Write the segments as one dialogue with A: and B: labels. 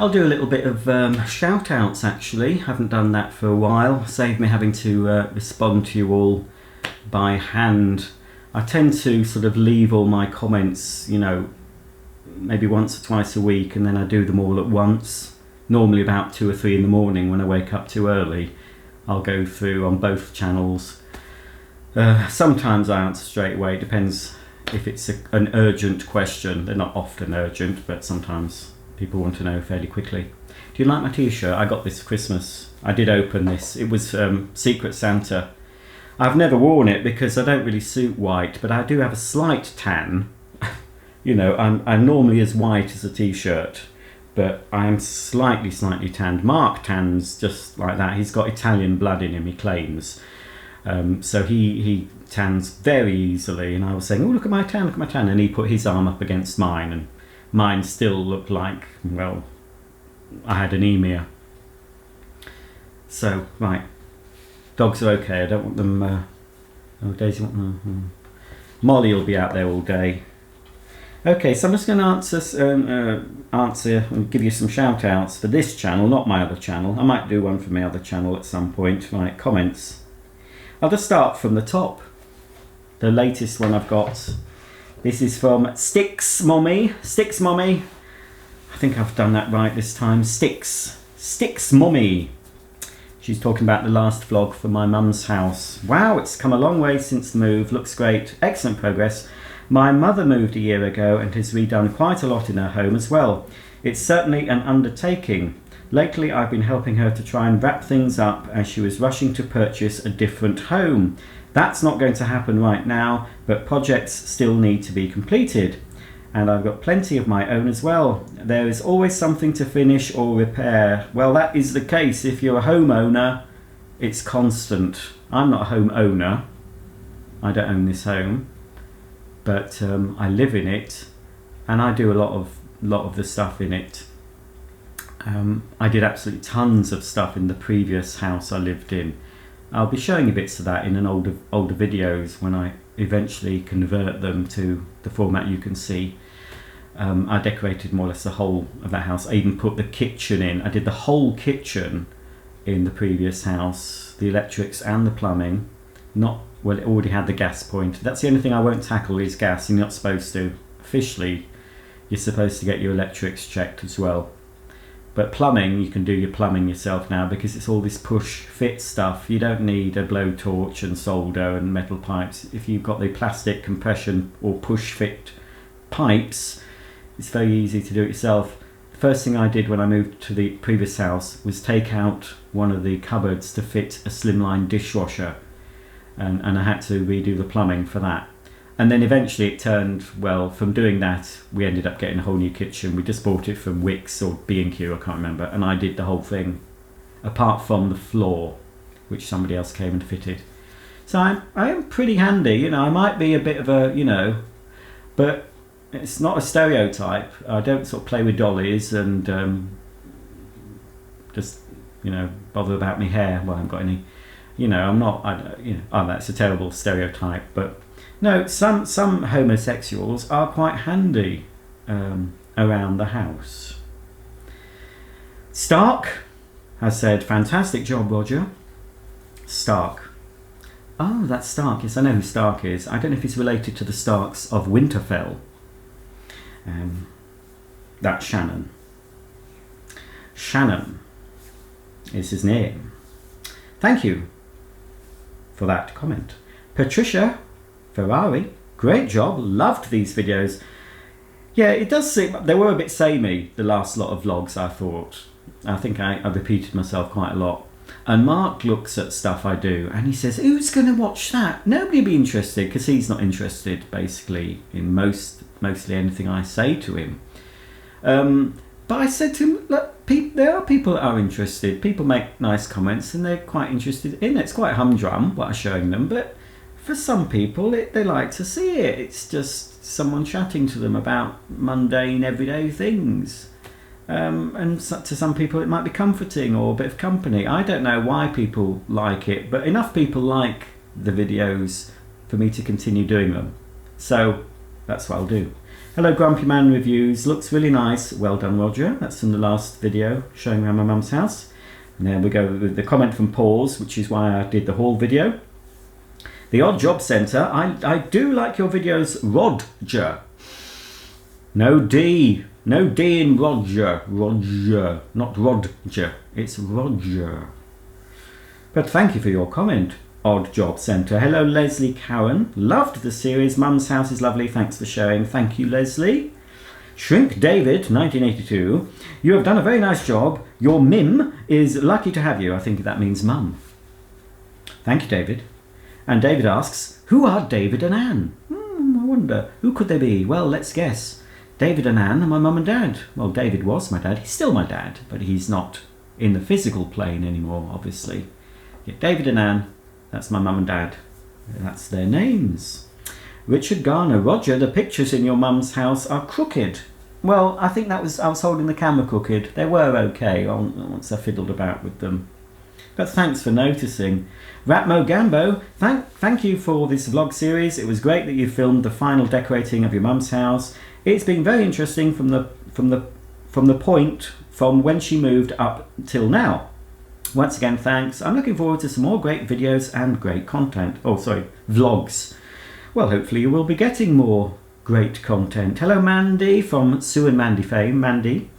A: I'll do a little bit of shout-outs actually. Haven't done that for a while. Saved me having to respond to you all by hand. I tend to sort of leave all my comments, you know, maybe once or twice a week, and then I do them all at once. Normally about 2 or 3 in the morning when I wake up too early. I'll go through on both channels. Sometimes I answer straight away. It depends if it's an urgent question. They're not often urgent, but sometimes people want to know fairly quickly. Do you like my t-shirt? I got this for Christmas. I did open this. It was Secret Santa. I've never worn it because I don't really suit white, but I do have a slight tan. You know, I'm normally as white as a t-shirt, but I am slightly tanned. Mark tans just like that. He's got Italian blood in him, he claims. So he tans very easily, and I was saying, oh, look at my tan, and he put his arm up against mine, and mine still looked like, well, I had anemia. So, right, dogs are okay. I don't want them, oh, Daisy, Molly will be out there all day. Okay, so I'm just going to answer and give you some shout outs for this channel, not my other channel. I might do one for my other channel at some point. Right, comments. I'll just start from the top. The latest one I've got. This is from Sticks Mummy. Sticks Mummy. I think I've done that right this time. Sticks Mummy. She's talking about the last vlog from my mum's house. Wow, it's come a long way since the move. Looks great. Excellent progress. My mother moved a year ago and has redone quite a lot in her home as well. It's certainly an undertaking. Lately I've been helping her to try and wrap things up as she was rushing to purchase a different home. That's not going to happen right now, but projects still need to be completed. And I've got plenty of my own as well. There is always something to finish or repair. Well, that is the case. If you're a homeowner, it's constant. I'm not a homeowner. I don't own this home. But I live in it, and I do a lot of the stuff in it. I did absolutely tons of stuff in the previous house I lived in. I'll be showing you bits of that in an older videos when I eventually convert them to the format you can see. I decorated more or less the whole of that house. I even put the kitchen in. I did the whole kitchen in the previous house, the electrics and the plumbing. Well, it already had the gas point. That's the only thing I won't tackle is gas. You're not supposed to. Officially, you're supposed to get your electrics checked as well. But plumbing, you can do your plumbing yourself now because it's all this push fit stuff. You don't need a blowtorch and solder and metal pipes. If you've got the plastic compression or push fit pipes, it's very easy to do it yourself. The first thing I did when I moved to the previous house was take out one of the cupboards to fit a slimline dishwasher. And I had to redo the plumbing for that. And then eventually it turned, well, from doing that, we ended up getting a whole new kitchen. We just bought it from Wix or B&Q, I can't remember. And I did the whole thing, apart from the floor, which somebody else came and fitted. So I am pretty handy, you know. I might be a bit of a, you know, but it's not a stereotype. I don't sort of play with dollies and just, you know, bother about my hair. Well, I haven't got any. You know, I'm not, you know, oh, that's a terrible stereotype, but no, some homosexuals are quite handy around the house. Stark has said, fantastic job, Roger. Stark. Oh, that's Stark. Yes, I know who Stark is. I don't know if he's related to the Starks of Winterfell. That's Shannon. Shannon is his name. Thank you for that comment. Patricia Ferrari, great job, loved these videos. Yeah, it does seem they were a bit samey, the last lot of vlogs. I think I repeated myself quite a lot. And Mark looks at stuff I do and he says, who's going to watch that? Nobody will be interested, because he's not interested basically in mostly anything I say to him. But I said to him, look, there are people that are interested. People make nice comments and they're quite interested in it. It's quite humdrum what I'm showing them, but for some people they like to see it. It's just someone chatting to them about mundane everyday things. And to some people it might be comforting or a bit of company. I don't know why people like it, but enough people like the videos for me to continue doing them. So That's what I'll do. Hello, Grumpy Man Reviews. Looks really nice. Well done, Roger. That's from the last video showing around my mum's house. And there we go with the comment from Paws, which is why I did the haul video. The Odd Job Centre. I do like your videos, Roger. No D. No D in Roger. Roger. Not Roger. It's Roger. But thank you for your comment, Odd Job Centre. Hello, Leslie Cowan. Loved the series. Mum's house is lovely. Thanks for showing. Thank you, Leslie. Shrink David, 1982. You have done a very nice job. Your Mim is lucky to have you. I think that means mum. Thank you, David. And David asks, who are David and Anne? I wonder, who could they be? Well, let's guess. David and Anne are my mum and dad. Well, David was my dad. He's still my dad, but he's not in the physical plane anymore, obviously. Yeah, David and Anne, that's my mum and dad. That's their names. Richard Garner. Roger, the pictures in your mum's house are crooked. Well, I think I was holding the camera crooked. They were okay once I fiddled about with them. But thanks for noticing. Ratmo Gambo, thank you for this vlog series. It was great that you filmed the final decorating of your mum's house. It's been very interesting from the point from when she moved up till now. Once again, thanks. I'm looking forward to some more great videos and great content. Oh, sorry, vlogs. Well, hopefully you will be getting more great content. Hello, Mandy from Sue and Mandy fame. Mandy.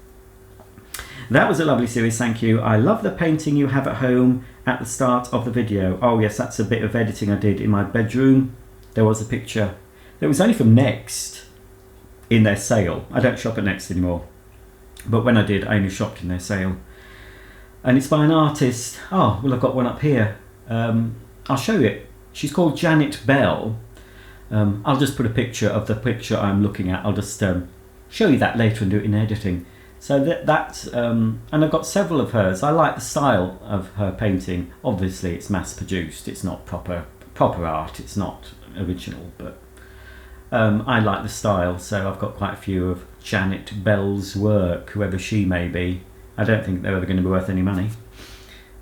A: That was a lovely series, thank you. I love the painting you have at home at the start of the video. Oh yes, that's a bit of editing I did in my bedroom. There was a picture. It was only from Next in their sale. I don't shop at Next anymore. But when I did, I only shopped in their sale. And it's by an artist. Oh, well, I've got one up here. I'll show you it. She's called Janet Bell. I'll just put a picture of the picture I'm looking at. I'll just show you that later and do it in editing. So and I've got several of hers. I like the style of her painting. Obviously, it's mass-produced. It's not proper art. It's not original, but I like the style. So I've got quite a few of Janet Bell's work, whoever she may be. I don't think they're ever going to be worth any money.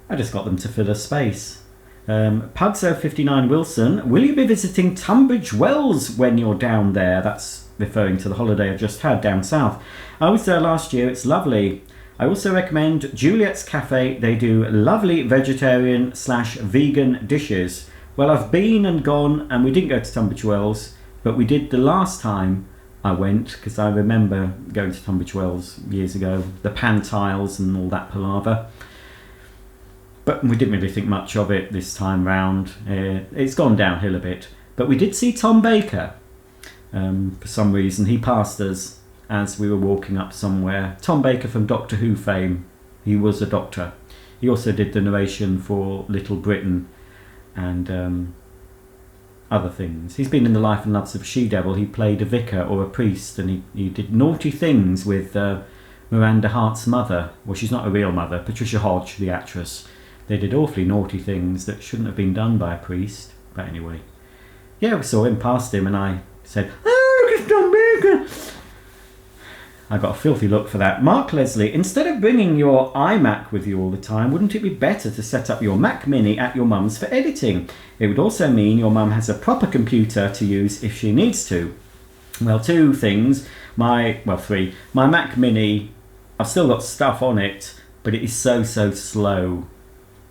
A: I just got them to fill a space. Pugso59 Wilson, will you be visiting Tunbridge Wells when you're down there? That's referring to the holiday I've just had down south. I was there last year, it's lovely. I also recommend Juliet's Cafe. They do lovely vegetarian/vegan dishes. Well, I've been and gone, and we didn't go to Tunbridge Wells, but we did the last time I went, because I remember going to Tunbridge Wells years ago, the pan tiles and all that palaver. But we didn't really think much of it this time round. It's gone downhill a bit. But we did see Tom Baker. For some reason, he passed us as we were walking up somewhere. Tom Baker from Doctor Who fame. He was a doctor. He also did the narration for Little Britain and other things. He's been in The Life and Loves of She-Devil. He played a vicar or a priest, and he did naughty things with Miranda Hart's mother. Well, she's not a real mother. Patricia Hodge, the actress. They did awfully naughty things that shouldn't have been done by a priest. But anyway. Yeah, we saw him, passed him, and I said, oh, look, it's Tom Baker. I got a filthy look for that. Mark Leslie, instead of bringing your iMac with you all the time, wouldn't it be better to set up your Mac Mini at your mum's for editing? It would also mean your mum has a proper computer to use if she needs to. Well, two things. Three. My Mac Mini, I've still got stuff on it, but it is so slow.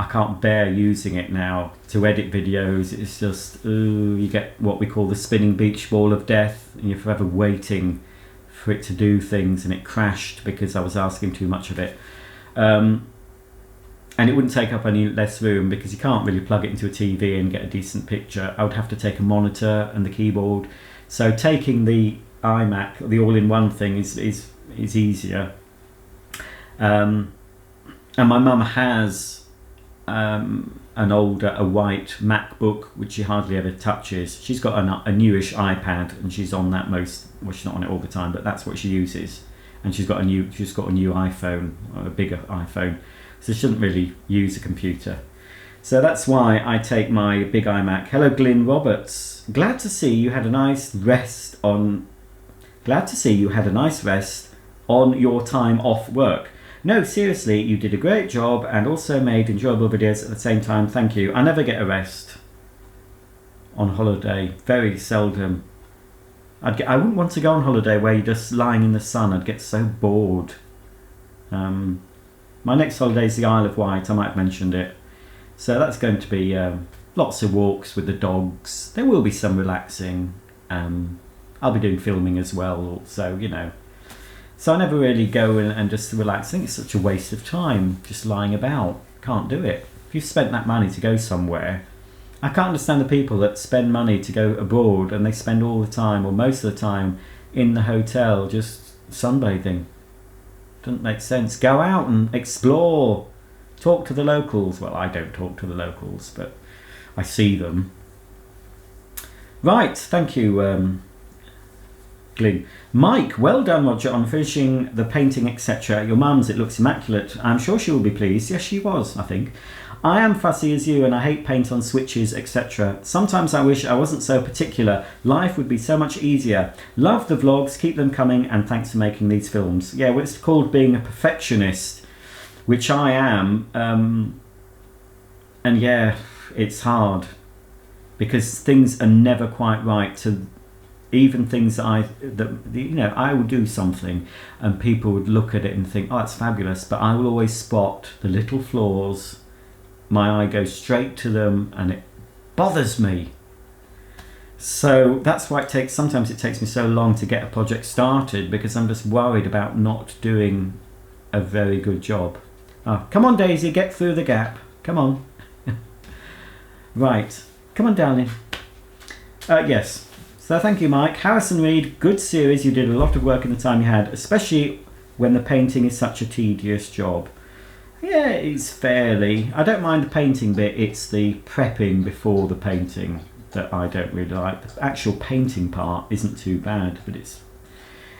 A: I can't bear using it now to edit videos. It's just, you get what we call the spinning beach ball of death, and you're forever waiting for it to do things, and it crashed because I was asking too much of it. And it wouldn't take up any less room because you can't really plug it into a TV and get a decent picture. I would have to take a monitor and the keyboard. So taking the iMac, the all-in-one thing, is easier. And my mum has a white MacBook which she hardly ever touches. She's got a newish iPad, and she's on that she's not on it all the time, but that's what she uses. And she's got a new iPhone, a bigger iPhone, so she doesn't really use a computer. So that's why I take my big iMac. Hello, Glyn Roberts. Glad to see you had a nice rest on your time off work. No, seriously, you did a great job and also made enjoyable videos at the same time. Thank you. I never get a rest on holiday. Very seldom. I wouldn't want to go on holiday where you're just lying in the sun. I'd get so bored. My next holiday is the Isle of Wight. I might have mentioned it. So that's going to be lots of walks with the dogs. There will be some relaxing. I'll be doing filming as well, so you know. So I never really go and just relax. I think it's such a waste of time just lying about. Can't do it. If you've spent that money to go somewhere, I can't understand the people that spend money to go abroad and they spend all the time or most of the time in the hotel just sunbathing. Doesn't make sense. Go out and explore. Talk to the locals. Well, I don't talk to the locals, but I see them. Right, thank you, Glyn. Mike, well done, Roger, on finishing the painting, etc. Your mum's, it looks immaculate. I'm sure she will be pleased. Yes, she was, I think. I am fussy as you and I hate paint on switches, etc. Sometimes I wish I wasn't so particular. Life would be so much easier. Love the vlogs, keep them coming, and thanks for making these films. Yeah, well, it's called being a perfectionist, which I am. And yeah, it's hard because things are never quite right. To even things that I would do something and people would look at it and think, oh, it's fabulous, but I will always spot the little flaws. My eye goes straight to them and it bothers me. So that's why sometimes it takes me so long to get a project started, because I'm just worried about not doing a very good job. Oh, come on, Daisy, get through the gap. Come on. Right. Come on, darling. Yes. So thank you, Mike. Harrison Reed, good series. You did a lot of work in the time you had, especially when the painting is such a tedious job. Yeah, it's fairly. I don't mind the painting bit. It's the prepping before the painting that I don't really like. The actual painting part isn't too bad, but it's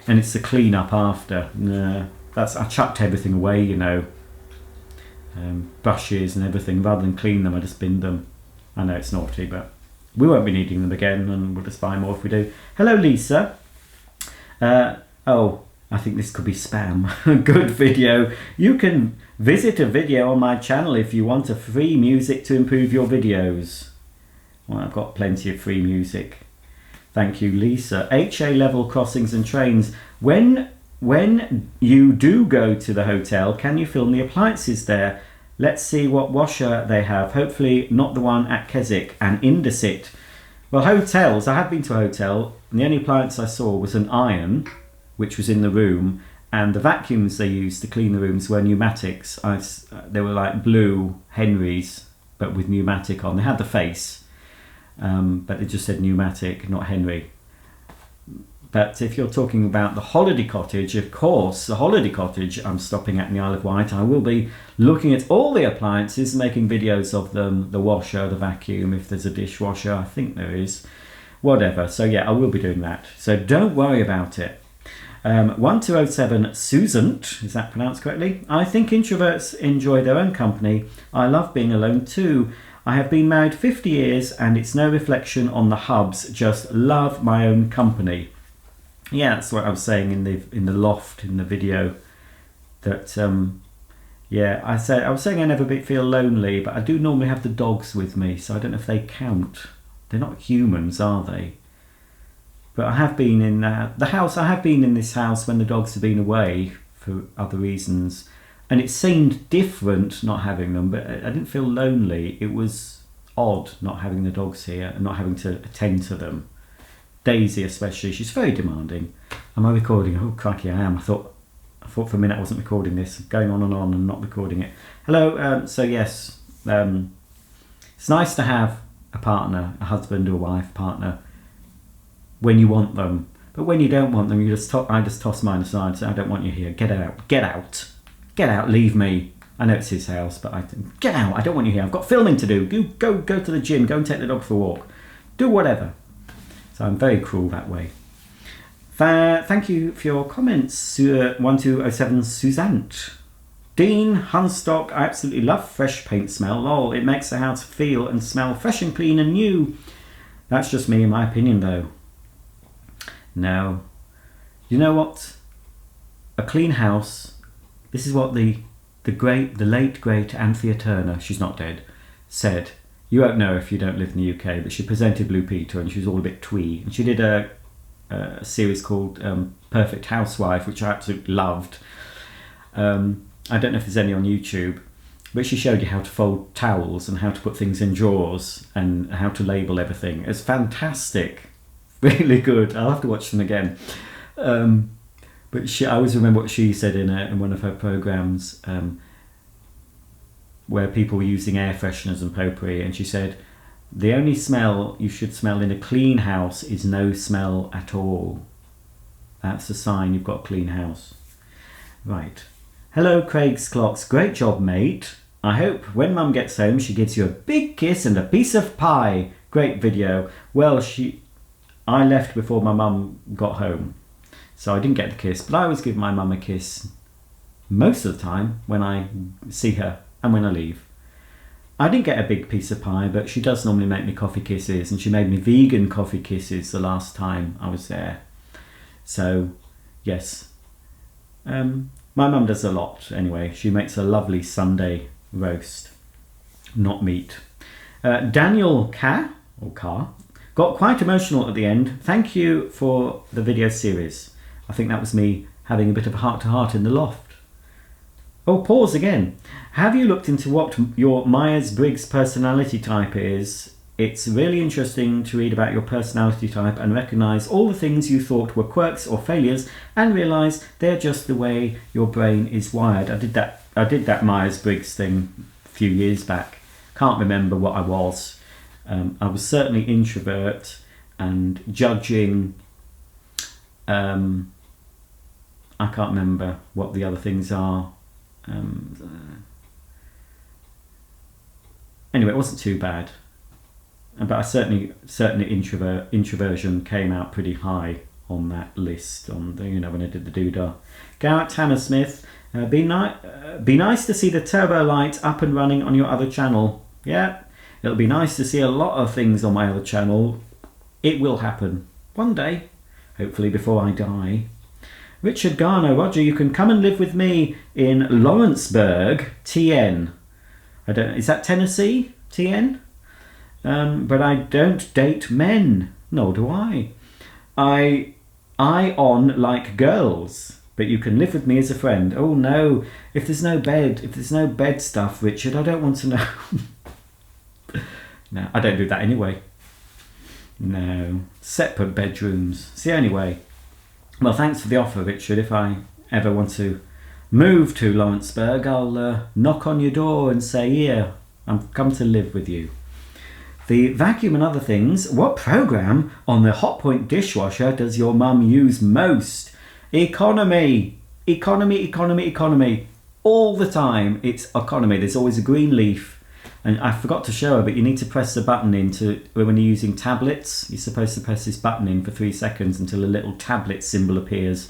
A: the clean up after. I chucked everything away, you know, brushes and everything. Rather than clean them, I just binned them. I know it's naughty, but we won't be needing them again, and we'll just buy more if we do. Hello, Lisa. Oh, I think this could be spam. Good video. You can visit a video on my channel if you want a free music to improve your videos. Well, I've got plenty of free music. Thank you, Lisa. HA level crossings and trains. When you do go to the hotel, can you film the appliances there? Let's see what washer they have. Hopefully not the one at Keswick and Indesit. Well, hotels, I have been to a hotel, and the only appliance I saw was an iron, which was in the room, and the vacuums they used to clean the rooms were pneumatics. They were like blue Henrys, but with pneumatic on. They had the face, but it just said pneumatic, not Henry. But if you're talking about the holiday cottage, of course, the holiday cottage I'm stopping at in the Isle of Wight, I will be looking at all the appliances, making videos of them, the washer, the vacuum, if there's a dishwasher, I think there is, whatever. So yeah, I will be doing that. So don't worry about it. 1207 Susan, is that pronounced correctly? I think introverts enjoy their own company. I love being alone too. I have been married 50 years and it's no reflection on the hubs, just love my own company. Yeah, that's what I was saying in the loft in the video. That yeah, I was saying I never feel lonely, but I do normally have the dogs with me, so I don't know if they count. They're not humans, are they? But I have been in the house. I have been in this house when the dogs have been away for other reasons, and it seemed different not having them. But I didn't feel lonely. It was odd not having the dogs here and not having to attend to them. Daisy especially, she's very demanding. Am I recording? Oh crikey, I am. I thought for a minute I wasn't recording this, going on and not recording it. Hello. So yes, it's nice to have a partner, a husband or wife partner, when you want them. But when you don't want them, I just toss mine aside. So I don't want you here. Get out. Get out. Get out. Leave me. I know it's his house, but get out. I don't want you here. I've got filming to do. Go to the gym. Go and take the dog for a walk. Do whatever. So I'm very cruel that way. Thank you for your comments, 1207 Suzanne. Dean Hunstock, I absolutely love fresh paint smell. Lol, it makes the house feel and smell fresh and clean and new. That's just me in my opinion though. No. You know what? A clean house, this is what the late great Anthea Turner, she's not dead, said. You won't know if you don't live in the UK, but she presented Blue Peter and she was all a bit twee. And she did a a series called Perfect Housewife, which I absolutely loved. I don't know if there's any on YouTube, but she showed you how to fold towels and how to put things in drawers and how to label everything. It's fantastic, really good. I'll have to watch them again. But I always remember what she said in one of her programs, where people were using air fresheners and potpourri, and she said, the only smell you should smell in a clean house is no smell at all. That's a sign you've got a clean house. Right. Hello, Craig's Clocks. Great job, mate. I hope when Mum gets home she gives you a big kiss and a piece of pie. Great video. Well, I left before my mum got home, so I didn't get the kiss, but I always give my mum a kiss most of the time when I see her and when I leave. I didn't get a big piece of pie, but she does normally make me coffee kisses, and she made me vegan coffee kisses the last time I was there. So, yes. My mum does a lot anyway. She makes a lovely Sunday roast, not meat. Daniel Carr got quite emotional at the end. Thank you for the video series. I think that was me having a bit of a heart-to-heart in the loft. Oh, pause again. Have you looked into what your Myers-Briggs personality type is? It's really interesting to read about your personality type and recognise all the things you thought were quirks or failures and realise they're just the way your brain is wired. I did that Myers-Briggs thing a few years back. Can't remember what I was. I was certainly introvert and judging. I can't remember what the other things are. Anyway, it wasn't too bad, but I certainly introversion came out pretty high on that list. On the, when I did the doodah. Garrett Hammersmith, be nice to see the turbo light up and running on your other channel. Yeah, it'll be nice to see a lot of things on my other channel. It will happen one day, hopefully before I die. Richard Garner, Roger, you can come and live with me in Lawrenceburg, TN. Is that Tennessee, TN? But I don't date men, nor do I. I on like girls, but you can live with me as a friend. Oh no, if there's no bed stuff, Richard, I don't want to know. No, I don't do that anyway. No, separate bedrooms. It's the only way. Well, thanks for the offer, Richard. If I ever want to move to Lawrenceburg, I'll knock on your door and say, here, I've come to live with you. The vacuum and other things. What program on the Hotpoint dishwasher does your mum use most? Economy. Economy, economy, economy. All the time, it's economy. There's always a green leaf. And I forgot to show her, but you need to press the button when you're using tablets. You're supposed to press this button in for 3 seconds until a little tablet symbol appears.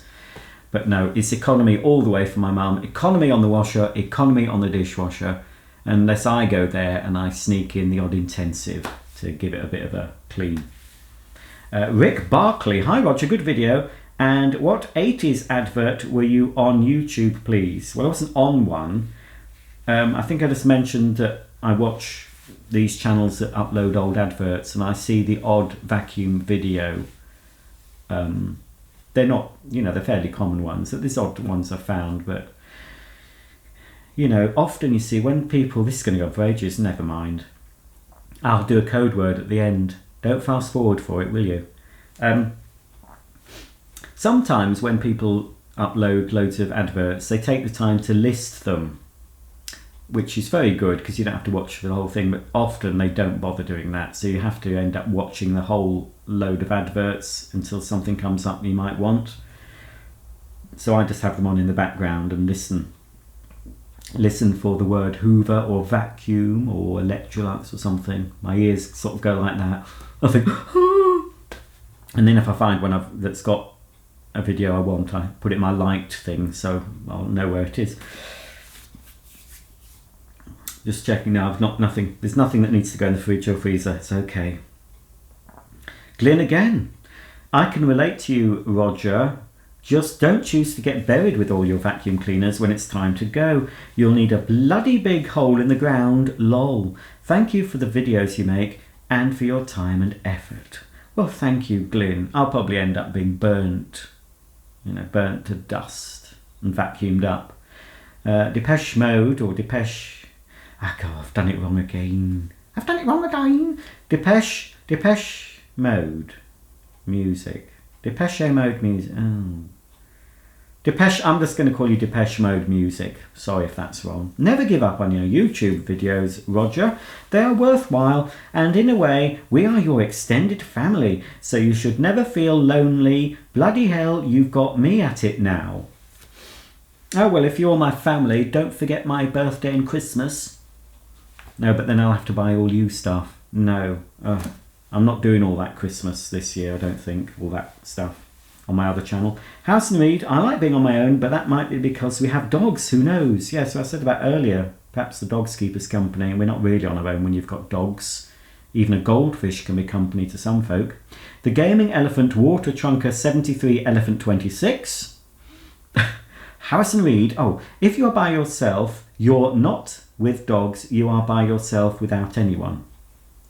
A: But no, it's economy all the way for my mum. Economy on the washer, economy on the dishwasher. Unless I go there and I sneak in the odd intensive to give it a bit of a clean. Rick Barkley, hi Roger, good video. And what 80s advert were you on YouTube, please? Well, I wasn't on one. I think I just mentioned that I watch these channels that upload old adverts and I see the odd vacuum video. They're not, they're fairly common ones. There's odd ones I've found, but, often you see when people, this is going to go for ages, never mind. I'll do a code word at the end. Don't fast forward for it, will you? Sometimes when people upload loads of adverts, they take the time to list them, which is very good because you don't have to watch the whole thing, but often they don't bother doing that. So you have to end up watching the whole load of adverts until something comes up you might want. So I just have them on in the background and listen. Listen for the word Hoover or vacuum or Electrolux or something. My ears sort of go like that. I think, ah. And then if I find one that's got a video I want, I put it in my liked thing so I'll know where it is. Just checking now, there's nothing that needs to go in the fridge or freezer, it's okay. Glyn again. I can relate to you, Roger. Just don't choose to get buried with all your vacuum cleaners when it's time to go. You'll need a bloody big hole in the ground, lol. Thank you for the videos you make and for your time and effort. Well, thank you, Glyn. I'll probably end up being burnt, burnt to dust and vacuumed up. Depeche Mode or Depeche... Oh, God, I've done it wrong again. Depeche Mode music. Depeche Mode music. Oh. Depeche, I'm just going to call you Depeche Mode music. Sorry if that's wrong. Never give up on your YouTube videos, Roger. They are worthwhile, and in a way, we are your extended family, so you should never feel lonely. Bloody hell, you've got me at it now. Oh, well, if you're my family, don't forget my birthday and Christmas. No, but then I'll have to buy all you stuff. No, I'm not doing all that Christmas this year, I don't think, all that stuff. On my other channel. House and Reed, I like being on my own, but that might be because we have dogs, who knows? Yeah, so I said about earlier, perhaps the dogs keep us company, and we're not really on our own when you've got dogs. Even a goldfish can be company to some folk. The Gaming Elephant Water Trunker 73 Elephant 26. House and Reed, oh, if you're by yourself, you're not with dogs, you are by yourself without anyone.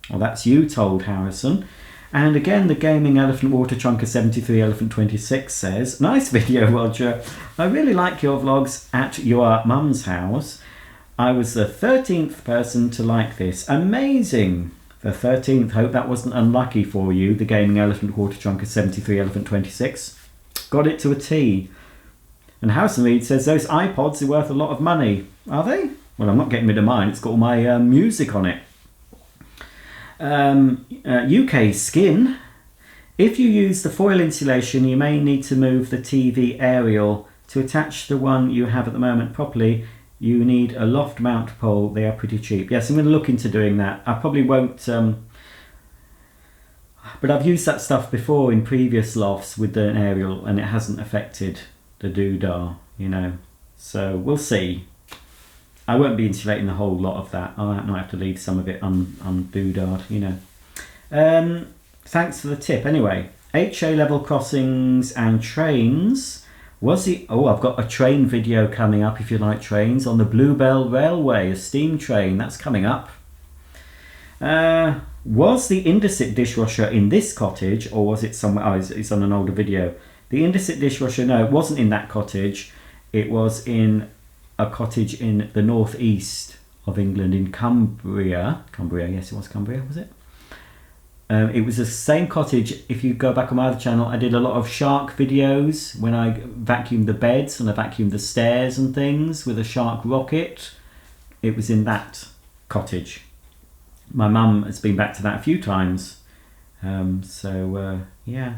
A: Well, that's you told, Harrison. And again, the Gaming Elephant Water Trunker 73 Elephant 26 says, nice video, Roger. I really like your vlogs at your mum's house. I was the 13th person to like this. Amazing. The 13th. Hope that wasn't unlucky for you, the Gaming Elephant Water Trunker 73 Elephant 26. Got it to a T. And House and Reed says, those iPods are worth a lot of money. Are they? Well, I'm not getting rid of mine. It's got all my music on it. UK Skin. If you use the foil insulation, you may need to move the TV aerial. To attach the one you have at the moment properly, you need a loft mount pole. They are pretty cheap. Yes, I'm going to look into doing that. I probably won't, but I've used that stuff before in previous lofts with an aerial, and it hasn't affected the doodah, So we'll see. I won't be insulating the whole lot of that. I might have to leave some of it undoodahed, Thanks for the tip. Anyway, HA level crossings and trains. I've got a train video coming up if you like trains on the Bluebell Railway, a steam train. That's coming up. Was the Indesit dishwasher in this cottage, or was it somewhere? Oh, it's on an older video. The Indesit dishwasher, no, it wasn't in that cottage. It was in a cottage in the northeast of England, in Cumbria. Yes, it was Cumbria, was it? It was the same cottage. If you go back on my other channel, I did a lot of shark videos when I vacuumed the beds and I vacuumed the stairs and things with a shark rocket. It was in that cottage. My mum has been back to that a few times. Yeah.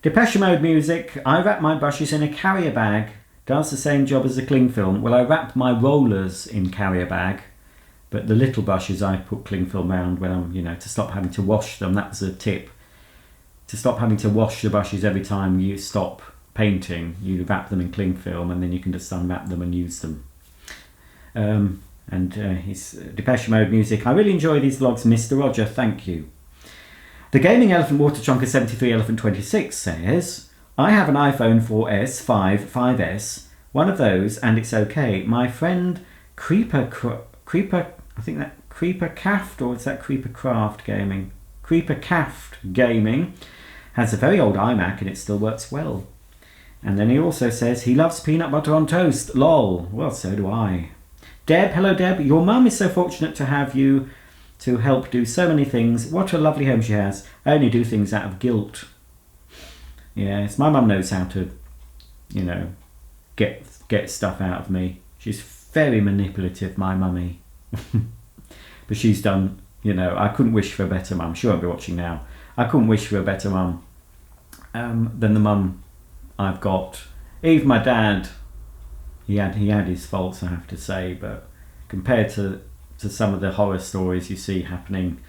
A: Depeche Mode music. I wrap my brushes in a carrier bag. Does the same job as the cling film. Well, I wrap my rollers in carrier bag, but the little brushes I put cling film around when I'm, to stop having to wash them. That was a tip. To stop having to wash the brushes every time you stop painting, you wrap them in cling film and then you can just unwrap them and use them. His Depeche Mode music. I really enjoy these vlogs, Mr. Roger. Thank you. The Gaming Elephant Water Trunker 73 Elephant 26 says, I have an iPhone 4S, 5S, one of those, and it's okay. My friend Creeper, I think that Creeper Caft, or is that Creeper Craft Gaming? Creeper Caft Gaming has a very old iMac and it still works well. And then he also says he loves peanut butter on toast. Lol. Well, so do I. Deb, hello Deb. Your mum is so fortunate to have you to help do so many things. What a lovely home she has. I only do things out of guilt. Yes, my mum knows how to, get stuff out of me. She's very manipulative, my mummy. But she's done, I couldn't wish for a better mum. She won't be watching now. I couldn't wish for a better mum than the mum I've got. Even my dad, he had his faults, I have to say, but compared to some of the horror stories you see happening,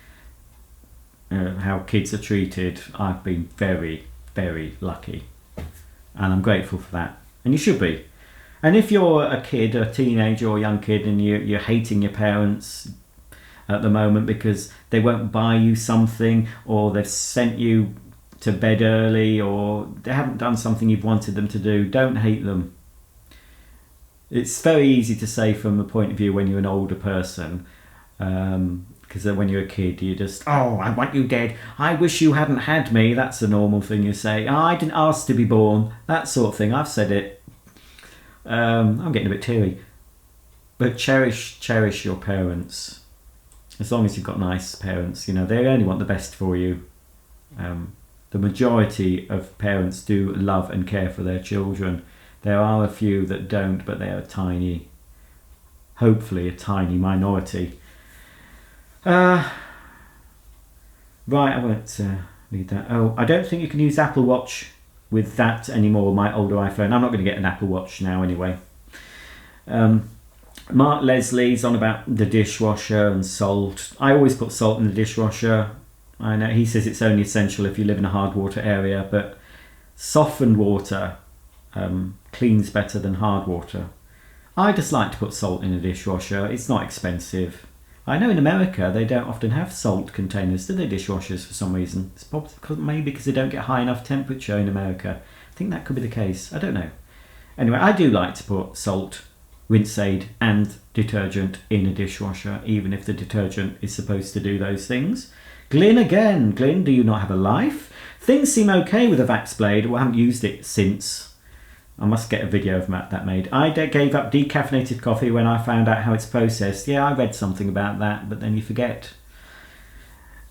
A: how kids are treated, I've been very, very lucky, and I'm grateful for that, and you should be. And if you're a kid, a teenager or a young kid, and you're hating your parents at the moment because they won't buy you something, or they've sent you to bed early, or they haven't done something you've wanted them to do, don't hate them. It's very easy to say from the point of view when you're an older person, Because when you're a kid, you just, oh, I want you dead. I wish you hadn't had me. That's the normal thing you say. Oh, I didn't ask to be born. That sort of thing. I've said it. I'm getting a bit teary. But cherish your parents. As long as you've got nice parents, you know, they only want the best for you. The majority of parents do love and care for their children. There are a few that don't, but they are tiny. Hopefully a tiny minority. Right, I won't read that. Oh, I don't think you can use Apple Watch with that anymore, my older iPhone. I'm not going to get an Apple Watch now anyway. Mark Leslie's on about the dishwasher and salt. I always put salt in the dishwasher. I know he says it's only essential if you live in a hard water area, but softened water cleans better than hard water. I just like to put salt in a dishwasher. It's not expensive. I know in America they don't often have salt containers, do they, dishwashers, for some reason? It's probably maybe because they don't get high enough temperature in America. I think that could be the case. I don't know. Anyway, I do like to put salt, rinse aid and detergent in a dishwasher, even if the detergent is supposed to do those things. Glyn again. Glyn, do you not have a life? Things seem okay with a Vax blade. Well, I haven't used it since. I must get a video of that made. I gave up decaffeinated coffee when I found out how it's processed. Yeah, I read something about that, but then you forget.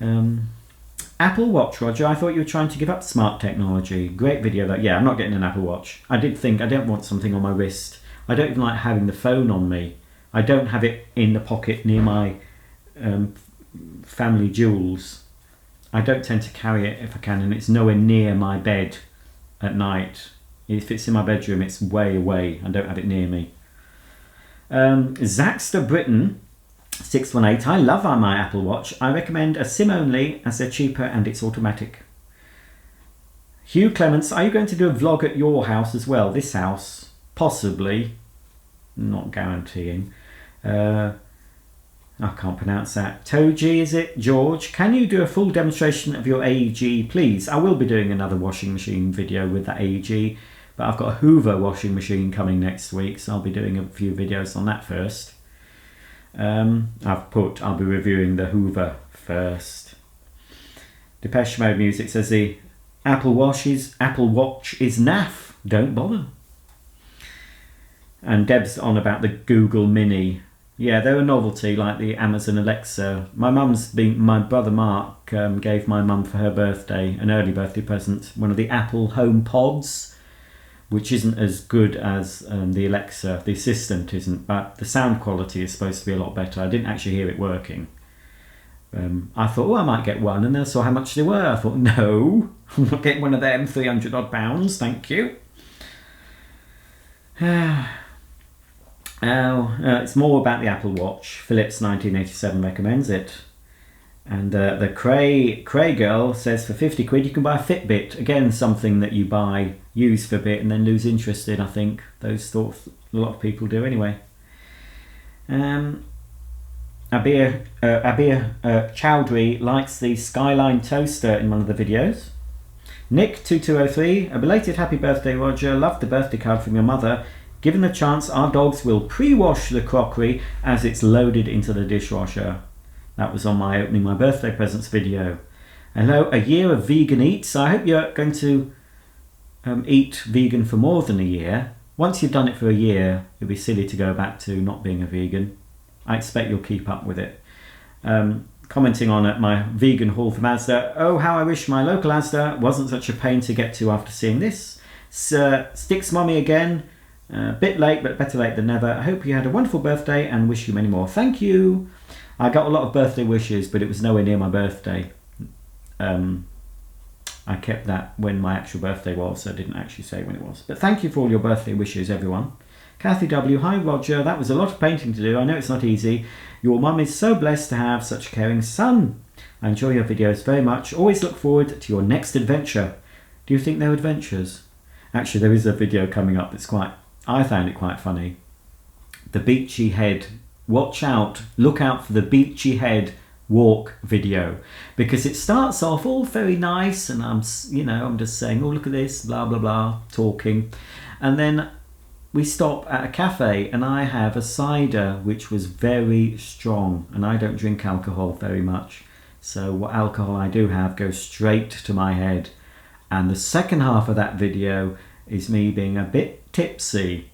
A: Apple Watch, Roger. I thought you were trying to give up smart technology. Great video, though. Yeah, I'm not getting an Apple Watch. I did think I don't want something on my wrist. I don't even like having the phone on me. I don't have it in the pocket near my family jewels. I don't tend to carry it if I can, and it's nowhere near my bed at night. If it's in my bedroom, it's way away. I don't have it near me. Zaxter Britain 618. I love my Apple Watch. I recommend a SIM only as they're cheaper and it's automatic. Hugh Clements, are you going to do a vlog at your house as well? This house? Possibly. Not guaranteeing. I can't pronounce that. Toji, is it? George, can you do a full demonstration of your AEG, please? I will be doing another washing machine video with that AEG. But I've got a Hoover washing machine coming next week, so I'll be doing a few videos on that first. I'll be reviewing the Hoover first. Depeche Mode Music says the Apple Watch is naff. Don't bother. And Deb's on about the Google Mini. Yeah, they're a novelty like the Amazon Alexa. My brother Mark gave my mum for her birthday, an early birthday present, one of the Apple Home Pods, which isn't as good as the Alexa. The assistant isn't, but the sound quality is supposed to be a lot better. I didn't actually hear it working. I thought, oh, I might get one, and then I saw how much they were. I thought, no, I'm not getting one of them, 300 odd pounds, thank you. It's more about the Apple Watch. Philips 1987 recommends it. And the Cray girl says for 50 quid you can buy a Fitbit. Again, something that you use for a bit and then lose interest in. I think those a lot of people do anyway. Abir Chowdhury likes the Skyline toaster in one of the videos. Nick 2203, a belated happy birthday, Roger. Loved the birthday card from your mother. Given the chance, our dogs will pre-wash the crockery as it's loaded into the dishwasher. That was on my opening my birthday presents video. Hello, a year of vegan eats. I hope you're going to eat vegan for more than a year. Once you've done it for a year, it'd be silly to go back to not being a vegan. I expect you'll keep up with it. Commenting on it, my vegan haul from Asda. Oh, how I wish my local Asda wasn't such a pain to get to after seeing this. Sticks Mommy again. Bit late, but better late than never. I hope you had a wonderful birthday and wish you many more. Thank you. I got a lot of birthday wishes, but it was nowhere near my birthday. I kept that when my actual birthday was, so I didn't actually say when it was. But thank you for all your birthday wishes, everyone. Kathy W. Hi, Roger. That was a lot of painting to do. I know it's not easy. Your mum is so blessed to have such a caring son. I enjoy your videos very much. Always look forward to your next adventure. Do you think they're adventures? Actually, there is a video coming up that's I found it quite funny. The Beachy Head. Watch out. Look out for the Beachy Head walk video, because it starts off all very nice and I'm just saying, oh, look at this, blah blah blah, talking, and then we stop at a cafe and I have a cider which was very strong, and I don't drink alcohol very much, so what alcohol I do have goes straight to my head. And the second half of that video is me being a bit tipsy.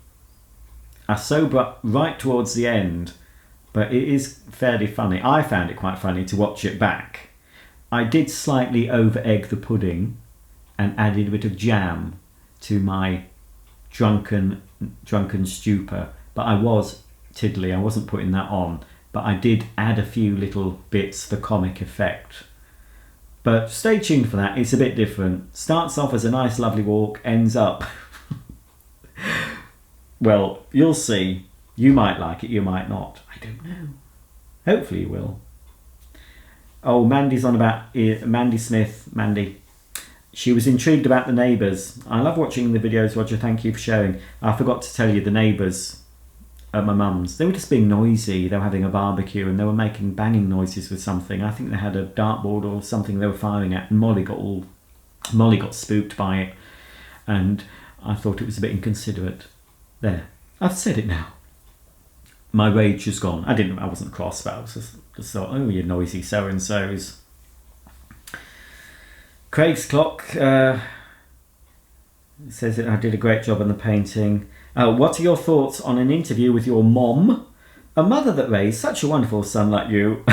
A: I sober up right towards the end, but it is fairly funny. I found it quite funny to watch it back. I did slightly over egg the pudding and added a bit of jam to my drunken stupor, but I was tiddly, I wasn't putting that on, but I did add a few little bits for comic effect. But stay tuned for that, it's a bit different. Starts off as a nice lovely walk, ends up well, you'll see. You might like it, you might not, I don't know. Hopefully you will. Oh, Mandy's on about Mandy Smith. Mandy, she was intrigued about the neighbours. I love watching the videos, Roger, thank you for sharing. I forgot to tell you, the neighbours at my mum's, they were just being noisy. They were having a barbecue and they were making banging noises with something. I think they had a dartboard or something they were firing at, and Molly got spooked by it, and I thought it was a bit inconsiderate. There, I've said it now. My rage is gone. I wasn't cross, but I was just thought, oh, you noisy so-and-sos. Craig's clock says that I did a great job on the painting. What are your thoughts on an interview with your mom? A mother that raised such a wonderful son like you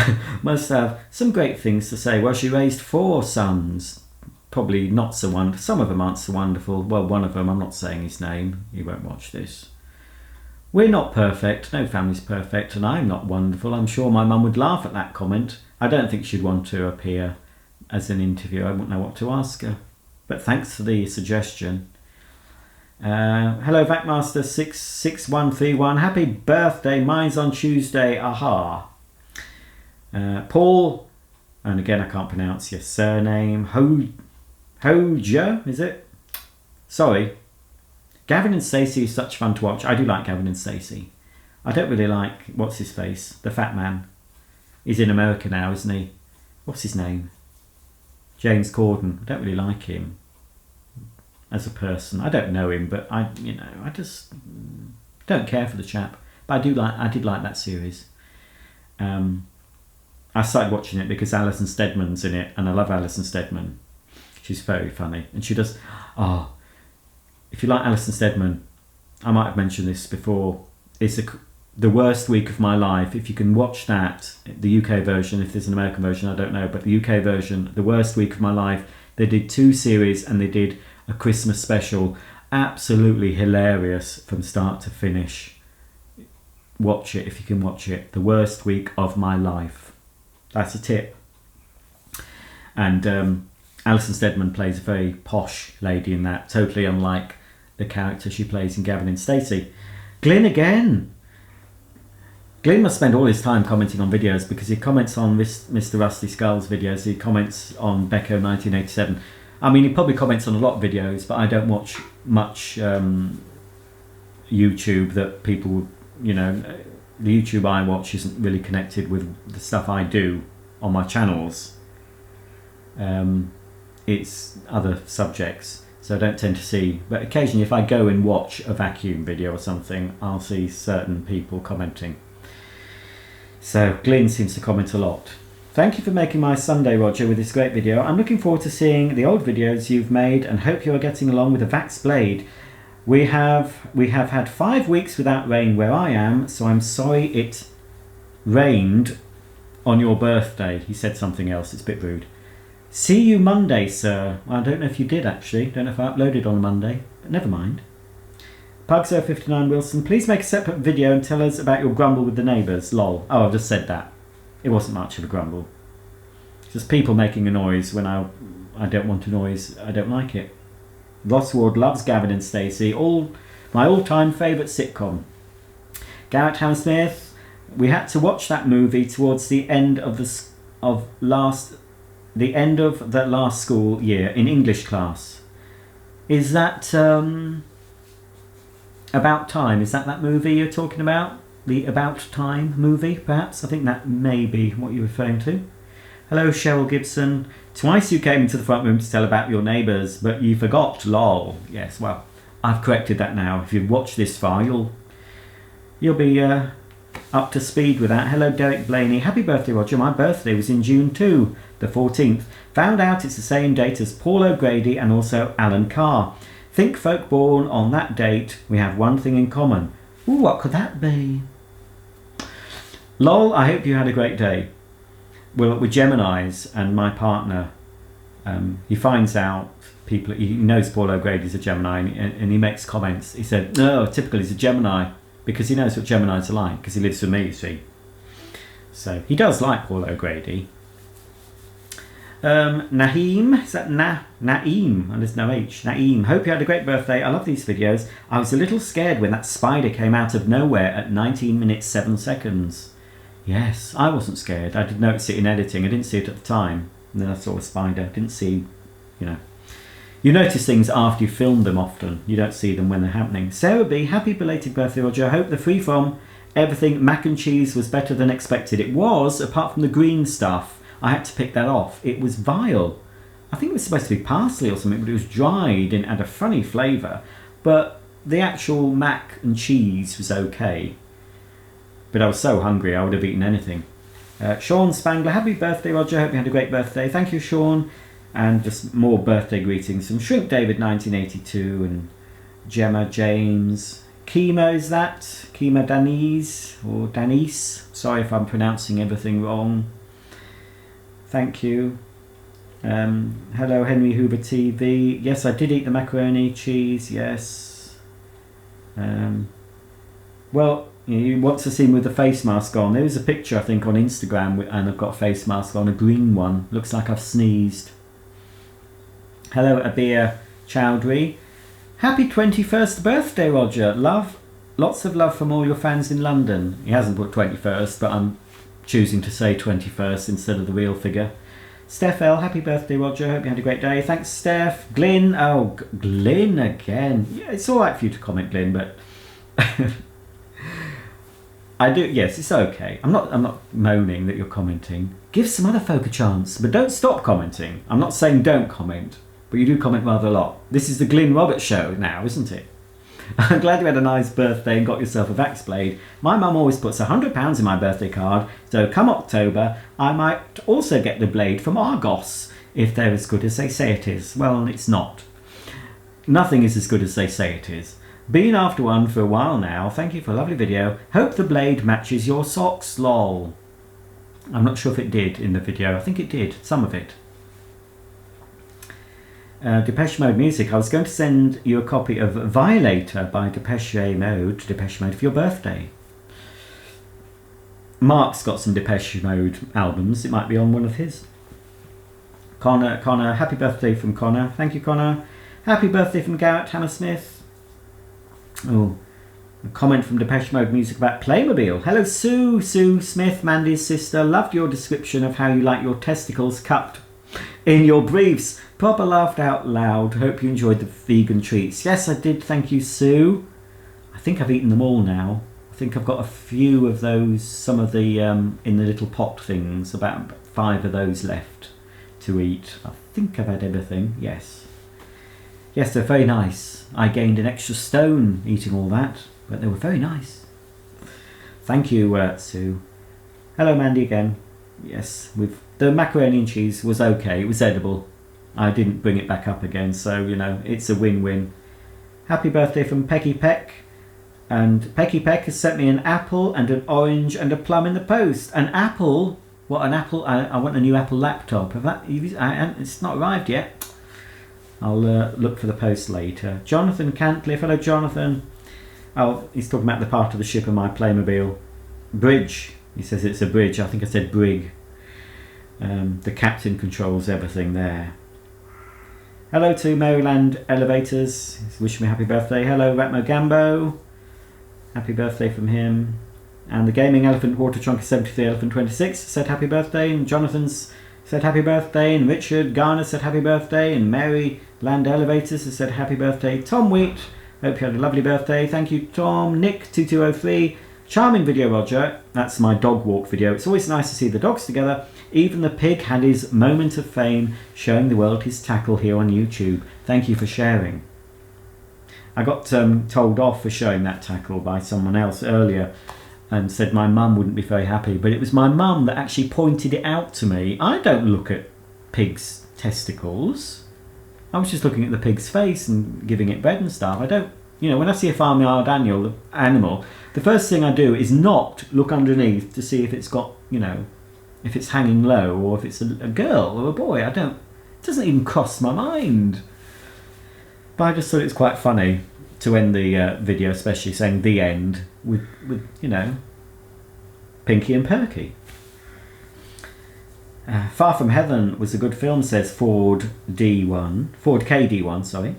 A: must have some great things to say. Well, she raised 4 sons. Probably not so wonderful. Some of them aren't so wonderful. Well, one of them, I'm not saying his name. He won't watch this. We're not perfect. No family's perfect. And I'm not wonderful. I'm sure my mum would laugh at that comment. I don't think she'd want to appear as an interviewer. I wouldn't know what to ask her. But thanks for the suggestion. Hello Vacmaster 66131, happy birthday, mine's on Tuesday, aha. Paul, and again I can't pronounce your surname, Hoja, is it? Sorry. Gavin and Stacey is such fun to watch. I do like Gavin and Stacey. I don't really like, what's his face, the fat man. He's in America now, isn't he? What's his name? James Corden. I don't really like him as a person. I don't know him, but I just don't care for the chap. But I did like that series. I started watching it because Alison Steadman's in it, and I love Alison Steadman. She's very funny, and she does. Oh, if you like Alison Steadman, I might have mentioned this before. It's the worst week of my life. If you can watch that, the UK version. If there's an American version, I don't know, but the UK version, the worst week of my life. They did 2 series, and they did a Christmas special. Absolutely hilarious from start to finish. Watch it if you can watch it. The worst week of my life. That's a tip. And Alison Steadman plays a very posh lady in that, totally unlike the character she plays in Gavin and Stacey. Glyn again. Glyn must spend all his time commenting on videos, because he comments on Mr. Rusty Skull's videos, he comments on Becco 1987. I mean, he probably comments on a lot of videos, but I don't watch much YouTube that people, the YouTube I watch isn't really connected with the stuff I do on my channels. It's other subjects, so I don't tend to see, but occasionally if I go and watch a vacuum video or something, I'll see certain people commenting. So Glyn seems to comment a lot. Thank you for making my Sunday, Roger, with this great video. I'm looking forward to seeing the old videos you've made and hope you are getting along with the Vax Blade. We have had 5 weeks without rain where I am, so I'm sorry it rained on your birthday. He said something else, it's a bit rude. See you Monday, sir. Well, I don't know if you did actually. Don't know if I uploaded on Monday, but never mind. Pug059 Wilson, please make a separate video and tell us about your grumble with the neighbours. Lol. Oh, I've just said that. It wasn't much of a grumble. It's just people making a noise when I don't want a noise. I don't like it. Ross Ward loves Gavin and Stacey. My all-time favourite sitcom. Garrett Hamsmith, we had to watch that movie towards the end of the last school year in English class. Is that About Time? Is that movie you're talking about? The About Time movie, perhaps? I think that may be what you're referring to. Hello, Cheryl Gibson. Twice you came into the front room to tell about your neighbours, but you forgot, lol. Yes, well, I've corrected that now. If you've watched this far, you'll be up to speed with that. Hello, Derek Blaney. Happy birthday, Roger. My birthday was in June too, the 14th. Found out it's the same date as Paul O'Grady and also Alan Carr. Think folk born on that date. We have one thing in common. Ooh, what could that be? Lol, I hope you had a great day. Well, we're Geminis, and my partner, he finds out people, he knows Paul O'Grady's a Gemini, and he makes comments. He said, no, typically he's a Gemini, because he knows what Geminis are like, because he lives with me, you see. So he does like Paul O'Grady. Naheem, is that Naeem? And there's no H. Naeem, hope you had a great birthday. I love these videos. I was a little scared when that spider came out of nowhere at 19 minutes 7 seconds. Yes, I wasn't scared. I did notice it in editing. I didn't see it at the time. And then I saw a spider. Didn't see, you know. You notice things after you film them often. You don't see them when they're happening. Sarah B, happy belated birthday, Roger. I hope the freeform everything mac and cheese was better than expected. It was, apart from the green stuff. I had to pick that off. It was vile. I think it was supposed to be parsley or something, but it was dried and had a funny flavour. But the actual mac and cheese was okay. But I was so hungry I would have eaten anything. Sean Spangler, happy birthday, Roger. Hope you had a great birthday. Thank you, Sean. And just more birthday greetings from Shrink David 1982 and Gemma James. Kima, is that? Kima Danise or Danise? Sorry if I'm pronouncing everything wrong. Thank you. Hello, Henry Hoover TV. Yes, I did eat the macaroni cheese. Yes. Well, you want to see me with the face mask on. There is a picture, I think, on Instagram, and I've got a face mask on, a green one. Looks like I've sneezed. Hello, Abir Chowdhury. Happy 21st birthday, Roger. Love, lots of love from all your fans in London. He hasn't put 21st, but I'm choosing to say 21st instead of the real figure. Steph L, happy birthday, Roger. Hope you had a great day. Thanks, Steph. Glyn, oh, Glyn again. Yeah, it's all right for you to comment, Glyn, but I do. Yes, it's okay. I'm not moaning that you're commenting. Give some other folk a chance, but don't stop commenting. I'm not saying don't comment, but you do comment rather a lot. This is the Glyn Roberts show now, isn't it? I'm glad you had a nice birthday and got yourself a Vax blade. My mum always puts £100 in my birthday card, so come October, I might also get the blade from Argos, if they're as good as they say it is. Well, it's not. Nothing is as good as they say it is. Been after one for a while now. Thank you for a lovely video. Hope the blade matches your socks, lol. I'm not sure if it did in the video. I think it did, some of it. Depeche Mode music. I was going to send you a copy of Violator by Depeche Mode for your birthday. Mark's got some Depeche Mode albums. It might be on one of his. Connor, happy birthday from Connor. Thank you, Connor. Happy birthday from Garrett Hammersmith. Oh, a comment from Depeche Mode music about Playmobil. Hello, Sue Smith, Mandy's sister. Loved your description of how you like your testicles cupped in your briefs. Proper laughed out loud. Hope you enjoyed the vegan treats. Yes, I did. Thank you, Sue. I think I've eaten them all now. I think I've got a few of those, some of the in the little pot things, about 5 of those left to eat. I think I've had everything. Yes, they're very nice. I gained an extra stone eating all that, but they were very nice. Thank you, Sue. Hello, Mandy again. Yes, the macaroni and cheese was okay. It was edible. I didn't bring it back up again, so, you know, it's a win-win. Happy birthday from Pecky Peck. And Pecky Peck has sent me an apple and an orange and a plum in the post. An apple? What, an apple? I want a new Apple laptop. It's not arrived yet. I'll look for the post later. Jonathan Cantliff. Hello, Jonathan. Oh, he's talking about the part of the ship of my Playmobil. Bridge. He says it's a bridge. I think I said brig. The captain controls everything there. Hello to Maryland Elevators. He's wishing me happy birthday. Hello, Ratmo Gambo. Happy birthday from him. And the Gaming Elephant Water Trunk 73 Elephant 26 said happy birthday. And Jonathan's said happy birthday. And Richard Garner said happy birthday. And Maryland Elevators has said happy birthday. Tom Wheat, hope you had a lovely birthday. Thank you, Tom. Nick2203. Charming video, Roger. That's my dog walk video. It's always nice to see the dogs together. Even the pig had his moment of fame, showing the world his tackle here on YouTube. Thank you for sharing. I got told off for showing that tackle by someone else earlier, and said my mum wouldn't be very happy. But it was my mum that actually pointed it out to me. I don't look at pigs' testicles. I was just looking at the pig's face and giving it bread and stuff. I don't, when I see a farmyard animal, the first thing I do is not look underneath to see if it's got, if it's hanging low or if it's a girl or a boy. It doesn't even cross my mind. But I just thought it was quite funny to end the video, especially saying the end with Pinky and Perky. Far From Heaven was a good film, says Ford KD1, sorry.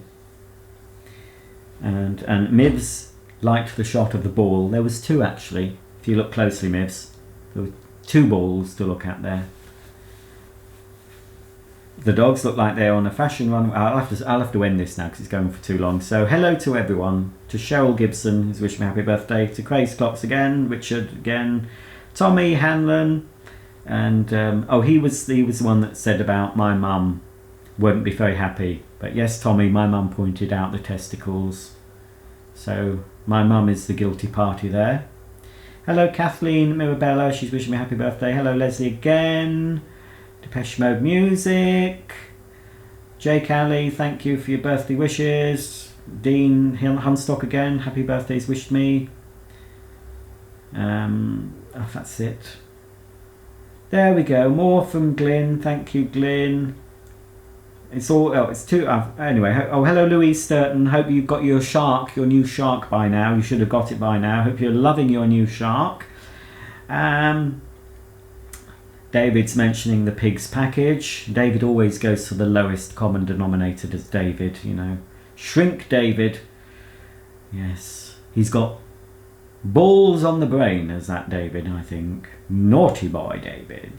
A: And Mivs liked the shot of the ball. There was two actually. If you look closely, Mivs, there were two balls to look at there. The dogs look like they're on a fashion run. I'll have to end this now because it's going for too long. So hello to everyone. To Cheryl Gibson, who's wishing me happy birthday. To Craze Clocks again. Richard again. Tommy Hanlon. And he was the one that said about my mum won't be very happy. But yes, Tommy, my mum pointed out the testicles. So my mum is the guilty party there. Hello Kathleen Mirabella, she's wishing me happy birthday. Hello Leslie again. Depeche Mode Music. Jake Alley, thank you for your birthday wishes. Dean Hunstock again, happy birthday's wished me. That's it. There we go, more from Glyn, thank you Glyn. It's two, anyway, hello Louise Sturton, hope you've got your new shark by now. You should have got it by now. Hope you're loving your new shark. David's mentioning the pigs package. David always goes for the lowest common denominator, does David, Shrink David. Yes, he's got balls on the brain, as that David, I think. Naughty boy David.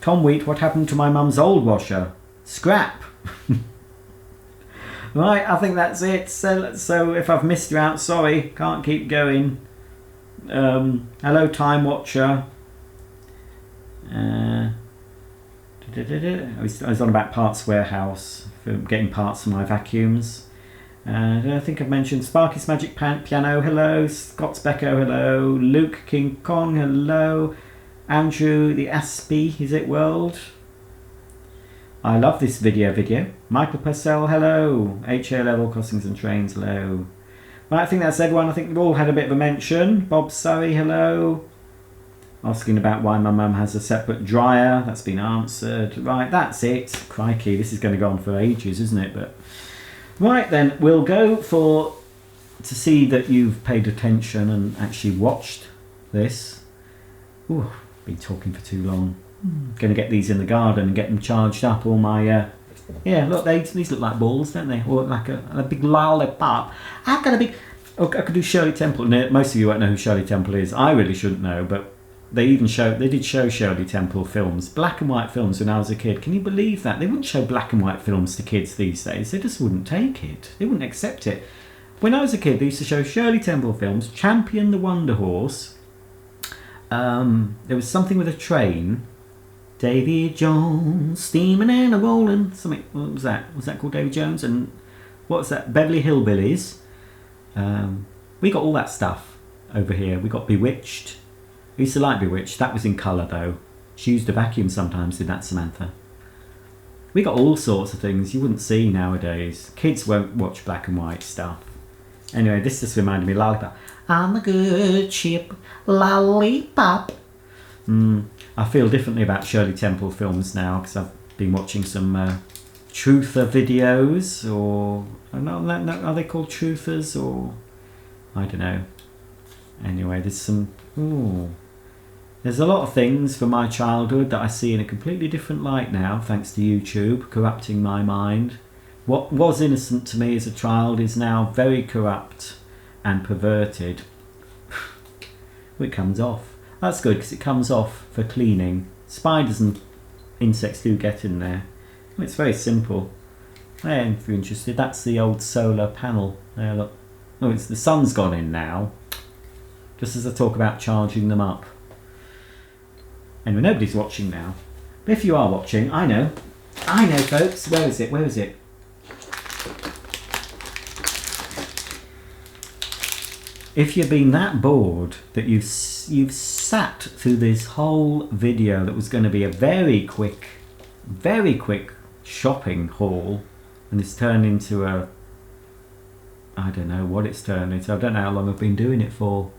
A: Tom Wheat, what happened to my mum's old washer? Scrap. Right, I think that's it. So if I've missed you out, sorry, can't keep going. Hello Time Watcher. I was on about Parts Warehouse for getting parts for my vacuums. I think I've mentioned Sparky's Magic Piano, hello. Scott's Becco, hello. Luke King Kong, hello. Andrew the Aspie, is it World? I love this video. Michael Purcell, hello. HA Level Crossings and Trains, hello. Right, I think that's everyone. I think we've all had a bit of a mention. Bob Surrey, hello. Asking about why my mum has a separate dryer. That's been answered. Right, that's it. Crikey, this is going to go on for ages, isn't it? But right then, we'll go to see that you've paid attention and actually watched this. Ooh, been talking for too long. Going to get these in the garden and get them charged up. All my look, these look like balls, don't they? Or like a big lollipop. I've got a big. Oh, I could do Shirley Temple. Most of you won't know who Shirley Temple is. I really shouldn't know, but they did show Shirley Temple films, black and white films, when I was a kid. Can you believe that? They wouldn't show black and white films to kids these days. They just wouldn't take it. They wouldn't accept it. When I was a kid, they used to show Shirley Temple films, Champion the Wonder Horse. There was something with a train. Davy Jones, steaming and a rolling. Something. What was that? Was that called Davy Jones? And what's that? Beverly Hillbillies. We got all that stuff over here. We got Bewitched. I used to like Bewitched. That was in colour though. She used a vacuum sometimes, did that Samantha? We got all sorts of things you wouldn't see nowadays. Kids won't watch black and white stuff. Anyway, this just reminded me of Lollipop. I'm a good ship, Lollipop. I feel differently about Shirley Temple films now because I've been watching some truther videos, or are they called truthers, or I don't know. Anyway, there's a lot of things from my childhood that I see in a completely different light now, thanks to YouTube corrupting my mind. What was innocent to me as a child is now very corrupt and perverted. It comes off. That's good because it comes off for cleaning. Spiders and insects do get in there. It's very simple. There, if you're interested, that's the old solar panel. There, look. Oh, the sun's gone in now. Just as I talk about charging them up. Anyway, nobody's watching now. But if you are watching, I know folks. Where is it? if you've been that bored that you've sat through this whole video that was going to be a very quick shopping haul, and it's turned into a, I don't know what it's turned into. I don't know how long I've been doing it for.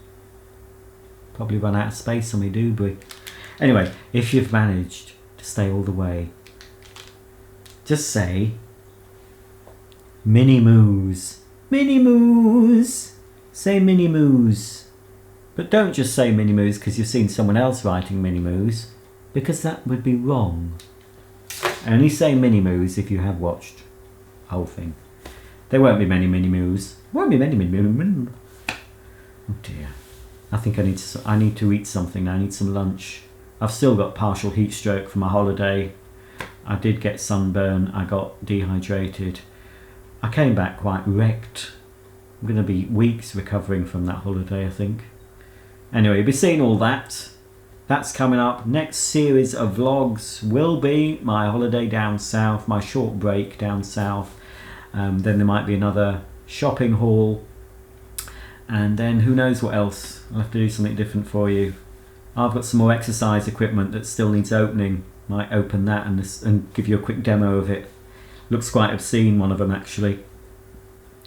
A: Probably run out of space on my doobie. Anyway, if you've managed to stay all the way, just say mini moos. Mini moos. Say mini moos. But don't just say mini moos because you've seen someone else writing mini moos, because that would be wrong. Only say mini moos if you have watched the whole thing. There won't be many mini moos. Won't be many mini moos. Oh dear. I think I need to eat something. I need some lunch. I've still got partial heat stroke from my holiday. I did get sunburn. I got dehydrated. I came back quite wrecked. I'm going to be weeks recovering from that holiday, I think. Anyway, you'll be seeing all that. That's coming up. Next series of vlogs will be my holiday down south, my short break down south. Then there might be another shopping haul. And then who knows what else. I'll have to do something different for you. I've got some more exercise equipment that still needs opening. Might open that and give you a quick demo of it. Looks quite obscene, one of them actually.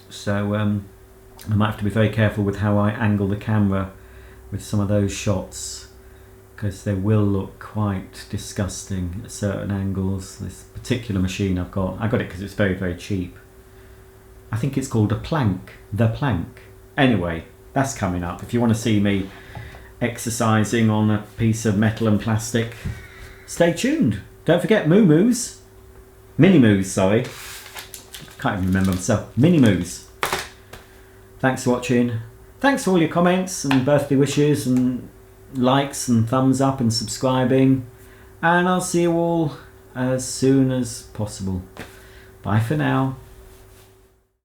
A: So I might have to be very careful with how I angle the camera with some of those shots, because they will look quite disgusting at certain angles. This particular machine I got it because it's very cheap. I think it's called a plank. The plank. Anyway, that's coming up. If you want to see me exercising on a piece of metal and plastic, stay tuned. Don't forget moo-moos. Mini-moos, sorry. Can't even remember myself. Mini-moos. Thanks for watching. Thanks for all your comments and birthday wishes and likes and thumbs up and subscribing. And I'll see you all as soon as possible. Bye for now.